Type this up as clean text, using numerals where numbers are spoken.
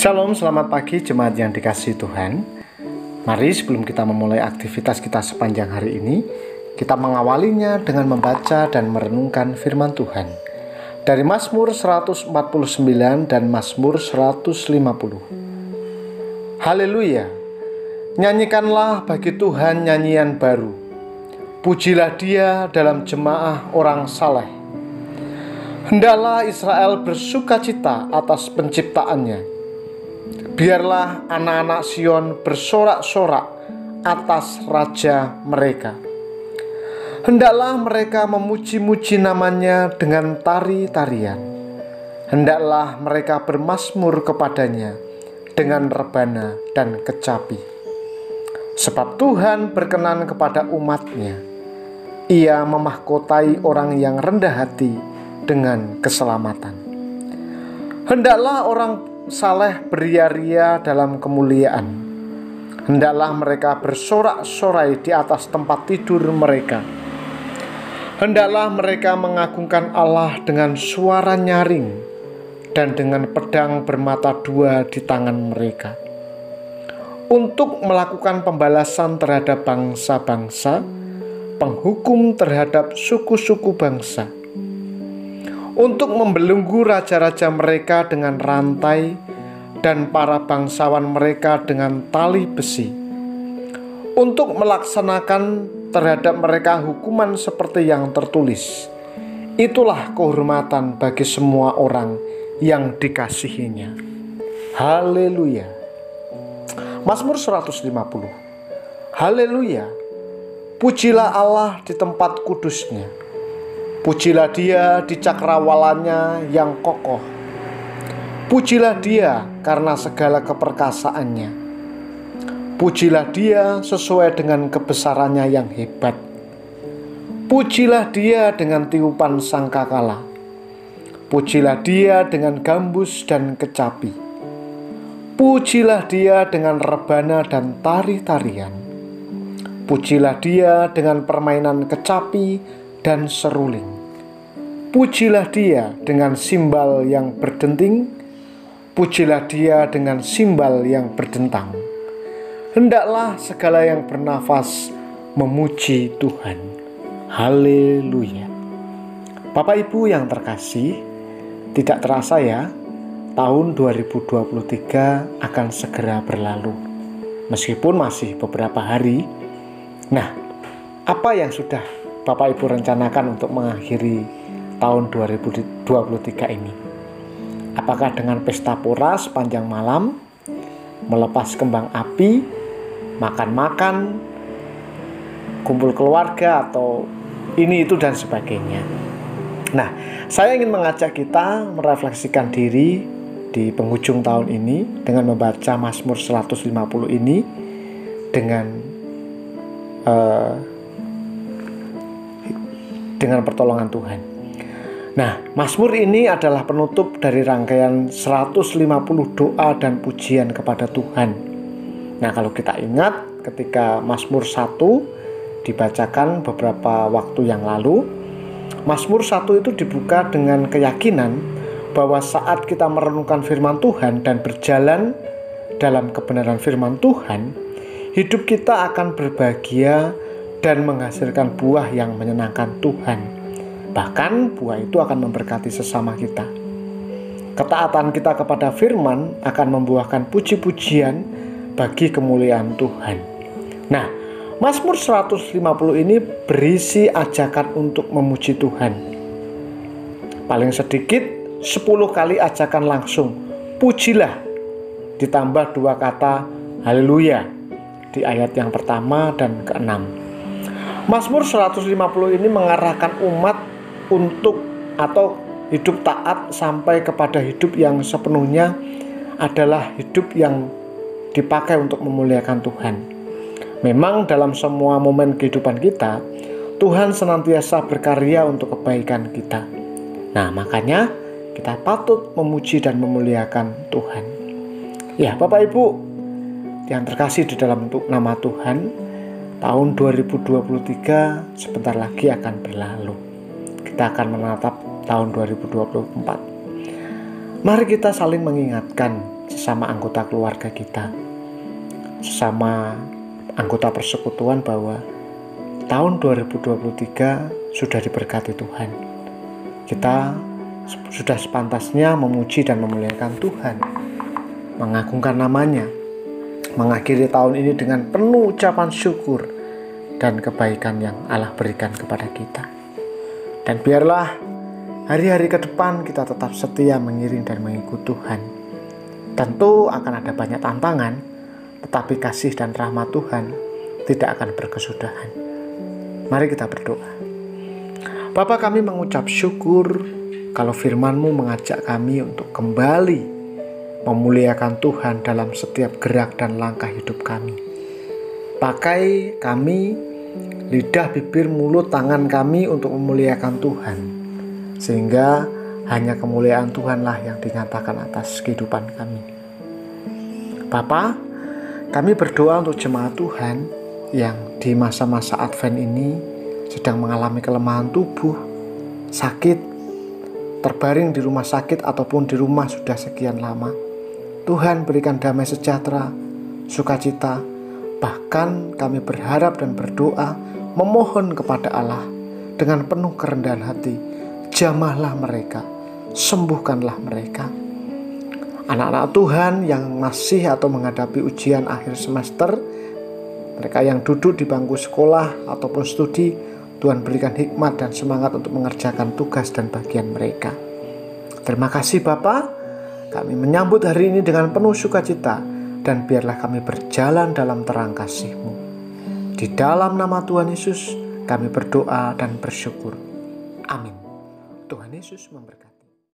Shalom, selamat pagi jemaat yang dikasihi Tuhan. Mari sebelum kita memulai aktivitas kita sepanjang hari ini, kita mengawalinya dengan membaca dan merenungkan firman Tuhan dari Mazmur 149 dan Mazmur 150. Haleluya! Nyanyikanlah bagi Tuhan nyanyian baru. Pujilah Dia dalam jemaah orang saleh. Hendaklah Israel bersukacita atas penciptaannya. Biarlah anak-anak Sion bersorak-sorak atas raja mereka. Hendaklah mereka memuji-muji namanya dengan tari-tarian. Hendaklah mereka bermazmur kepadanya dengan rebana dan kecapi. Sebab Tuhan berkenan kepada umat-Nya. Ia memahkotai orang yang rendah hati dengan keselamatan. Hendaklah orang saleh beria-ria dalam kemuliaan. Hendaklah mereka bersorak-sorai di atas tempat tidur mereka. Hendaklah mereka mengagungkan Allah dengan suara nyaring dan dengan pedang bermata dua di tangan mereka, untuk melakukan pembalasan terhadap bangsa-bangsa, penghukum terhadap suku-suku bangsa, untuk membelenggu raja-raja mereka dengan rantai dan para bangsawan mereka dengan tali besi, untuk melaksanakan terhadap mereka hukuman seperti yang tertulis. Itulah kehormatan bagi semua orang yang dikasihinya. Haleluya. Mazmur 150. Haleluya. Pujilah Allah di tempat kudusnya. Pujilah Dia di cakrawalannya yang kokoh. Pujilah Dia karena segala keperkasaannya. Pujilah Dia sesuai dengan kebesarannya yang hebat. Pujilah Dia dengan tiupan sangkakala. Pujilah Dia dengan gambus dan kecapi. Pujilah Dia dengan rebana dan tari-tarian. Pujilah Dia dengan permainan kecapi dan seruling. Pujilah Dia dengan simbal yang berdenting. Pujilah Dia dengan simbal yang berdentang. Hendaklah segala yang bernafas memuji Tuhan. Haleluya. Bapak Ibu yang terkasih, tidak terasa ya, tahun 2023 akan segera berlalu. Meskipun masih beberapa hari. Nah, apa yang sudah Bapak Ibu rencanakan untuk mengakhiri tahun 2023 ini? Apakah dengan pesta pora sepanjang malam, melepas kembang api, makan-makan, kumpul keluarga, atau ini, itu, dan sebagainya? Nah, saya ingin mengajak kita merefleksikan diri di penghujung tahun ini dengan membaca Mazmur 150 ini dengan pertolongan Tuhan. Nah, Mazmur ini adalah penutup dari rangkaian 150 doa dan pujian kepada Tuhan. Nah, kalau kita ingat ketika Mazmur 1 dibacakan beberapa waktu yang lalu, Mazmur 1 itu dibuka dengan keyakinan bahwa saat kita merenungkan firman Tuhan dan berjalan dalam kebenaran firman Tuhan, hidup kita akan berbahagia dan menghasilkan buah yang menyenangkan Tuhan. Bahkan buah itu akan memberkati sesama kita. Ketaatan kita kepada firman akan membuahkan puji-pujian bagi kemuliaan Tuhan. Nah, Mazmur 150 ini berisi ajakan untuk memuji Tuhan. Paling sedikit 10 kali ajakan langsung, pujilah, ditambah 2 kata haleluya di ayat yang pertama dan ke-6. Mazmur 150 ini mengarahkan umat untuk atau hidup taat sampai kepada hidup yang sepenuhnya adalah hidup yang dipakai untuk memuliakan Tuhan. Memang dalam semua momen kehidupan kita, Tuhan senantiasa berkarya untuk kebaikan kita. Nah, makanya kita patut memuji dan memuliakan Tuhan. Ya, Bapak Ibu yang terkasih di dalam nama Tuhan, tahun 2023 sebentar lagi akan berlalu. Kita akan menatap tahun 2024. Mari kita saling mengingatkan sesama anggota keluarga kita, sesama anggota persekutuan, bahwa tahun 2023 sudah diberkati Tuhan. Kita sudah sepantasnya memuji dan memuliakan Tuhan, mengagungkan namanya, mengakhiri tahun ini dengan penuh ucapan syukur dan kebaikan yang Allah berikan kepada kita. Dan biarlah hari-hari ke depan kita tetap setia mengiring dan mengikut Tuhan. Tentu akan ada banyak tantangan, tetapi kasih dan rahmat Tuhan tidak akan berkesudahan. Mari kita berdoa. Bapa, kami mengucap syukur kalau firman-Mu mengajak kami untuk kembali memuliakan Tuhan dalam setiap gerak dan langkah hidup kami. Pakai kami, lidah, bibir, mulut, tangan kami untuk memuliakan Tuhan, sehingga hanya kemuliaan Tuhanlah yang dinyatakan atas kehidupan kami. Bapa, kami berdoa untuk jemaat Tuhan yang di masa-masa Advent ini sedang mengalami kelemahan tubuh, sakit, terbaring di rumah sakit ataupun di rumah sudah sekian lama. Tuhan, berikan damai sejahtera, sukacita. Bahkan kami berharap dan berdoa, memohon kepada Allah dengan penuh kerendahan hati, jamahlah mereka, sembuhkanlah mereka. Anak-anak Tuhan yang masih atau menghadapi ujian akhir semester, mereka yang duduk di bangku sekolah ataupun studi, Tuhan berikan hikmat dan semangat untuk mengerjakan tugas dan bagian mereka. Terima kasih Bapa, kami menyambut hari ini dengan penuh sukacita, dan biarlah kami berjalan dalam terang kasih-Mu. Di dalam nama Tuhan Yesus kami berdoa dan bersyukur. Amin. Tuhan Yesus memberkati.